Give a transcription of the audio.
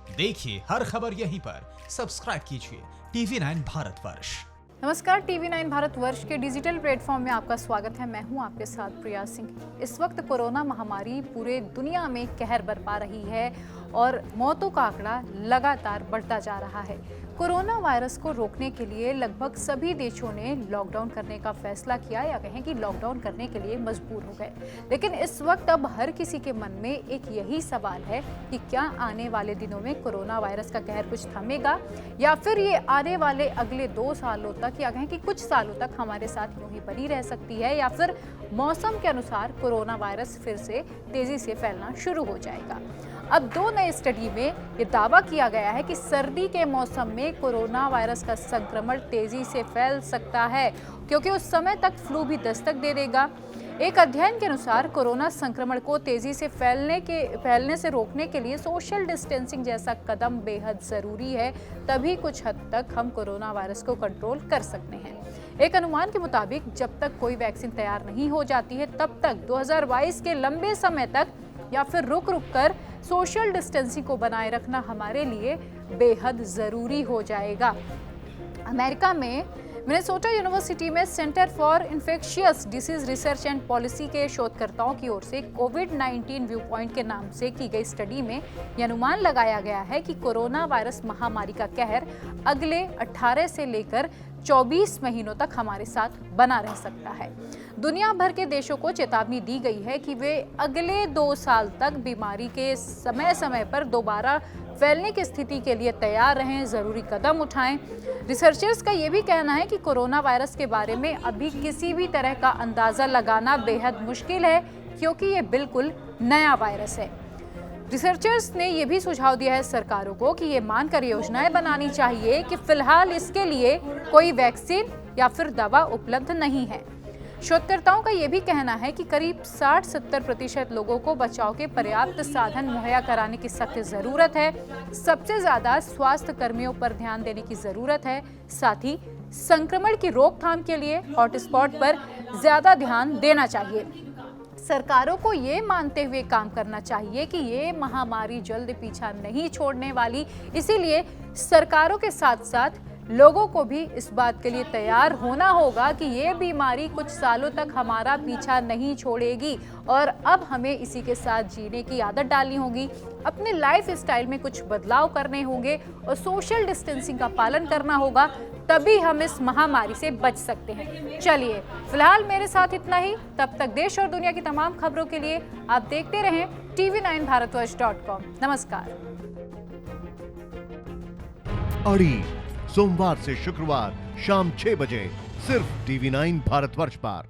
देखिए हर खबर यहीं पर। सब्सक्राइब कीजिए TV9 भारतवर्ष। नमस्कार, TV9 भारतवर्ष के डिजिटल प्लेटफॉर्म में आपका स्वागत है। मैं हूं आपके साथ प्रिया सिंह। इस वक्त कोरोना महामारी पूरे दुनिया में कहर बरपा रही है और मौतों का आंकड़ा लगातार बढ़ता जा रहा है। कोरोना वायरस को रोकने के लिए लगभग सभी देशों ने लॉकडाउन करने का फैसला किया, या कहें कि लॉकडाउन करने के लिए मजबूर हो गए। लेकिन इस वक्त अब हर किसी के मन में एक यही सवाल है कि क्या आने वाले दिनों में कोरोना वायरस का कहर कुछ थमेगा, या फिर ये आने वाले अगले 2 सालों तक, या कहें कि कुछ सालों तक हमारे साथ यूं ही बनी रह सकती है, या फिर मौसम के अनुसार कोरोना वायरस फिर से तेजी से फैलना शुरू हो जाएगा। अब 2 नए स्टडी में ये दावा किया गया है कि सर्दी के मौसम में कोरोना वायरस का संक्रमण तेजी से फैल सकता है, क्योंकि उस समय तक फ्लू भी दस्तक दे देगा। एक अध्ययन के अनुसार कोरोना संक्रमण को तेजी से फैलने से रोकने के लिए सोशल डिस्टेंसिंग जैसा कदम बेहद जरूरी है, तभी कुछ हद तक हम कोरोना वायरस को कंट्रोल कर सकते हैं। एक अनुमान के मुताबिक जब तक कोई वैक्सीन तैयार नहीं हो जाती है, तब तक 2022 के लंबे समय तक या फिर रुक कर सोशल डिस्टेंसिंग को बनाए रखना हमारे लिए बेहद ज़रूरी हो जाएगा। अमेरिका में मिनेसोटा यूनिवर्सिटी में centre for infectious disease research and policy के शोधकर्ताओं की ओर से कोविड-19 व्यू पॉइंट के नाम से की गई स्टडी में यह अनुमान लगाया गया है कि कोरोना वायरस महामारी का कहर अगले 18 से लेकर 24 महीनों तक हमारे साथ बना रह सकता है। दुनिया भर के देशों को चेतावनी दी गई है कि वे अगले 2 साल तक बीमारी के समय समय पर दोबारा फैलने की स्थिति के लिए तैयार रहें, जरूरी कदम उठाएं। रिसर्चर्स का ये भी कहना है कि कोरोना वायरस के बारे में अभी किसी भी तरह का अंदाजा लगाना बेहद मुश्किल है, क्योंकि ये बिल्कुल नया वायरस है। रिसर्चर्स ने यह भी सुझाव दिया है सरकारों को कि ये मानकर योजनाएं बनानी चाहिए कि फिलहाल इसके लिए कोई वैक्सीन या फिर दवा उपलब्ध नहीं है। शोधकर्ताओं का यह भी कहना है कि करीब 60-70% लोगों को बचाव के पर्याप्त साधन मुहैया कराने की सख्त जरूरत है। सबसे ज्यादा स्वास्थ्य कर्मियों पर ध्यान देने की जरूरत है। साथ ही संक्रमण की रोकथाम के लिए हॉटस्पॉट पर ज्यादा ध्यान देना चाहिए। सरकारों को ये मानते हुए काम करना चाहिए कि ये महामारी जल्द पीछा नहीं छोड़ने वाली, इसीलिए सरकारों के साथ साथ लोगों को भी इस बात के लिए तैयार होना होगा कि ये बीमारी कुछ सालों तक हमारा पीछा नहीं छोड़ेगी और अब हमें इसी के साथ जीने की आदत डालनी होगी। अपने लाइफ स्टाइल में कुछ बदलाव करने होंगे और सोशल डिस्टेंसिंग का पालन करना होगा, तभी हम इस महामारी से बच सकते हैं। चलिए फिलहाल मेरे साथ इतना ही। तब तक देश और दुनिया की तमाम खबरों के लिए आप देखते रहें TV9भारतवर्ष.com। नमस्कार। अड़ी सोमवार से शुक्रवार शाम 6 बजे सिर्फ TV9 भारतवर्ष पर।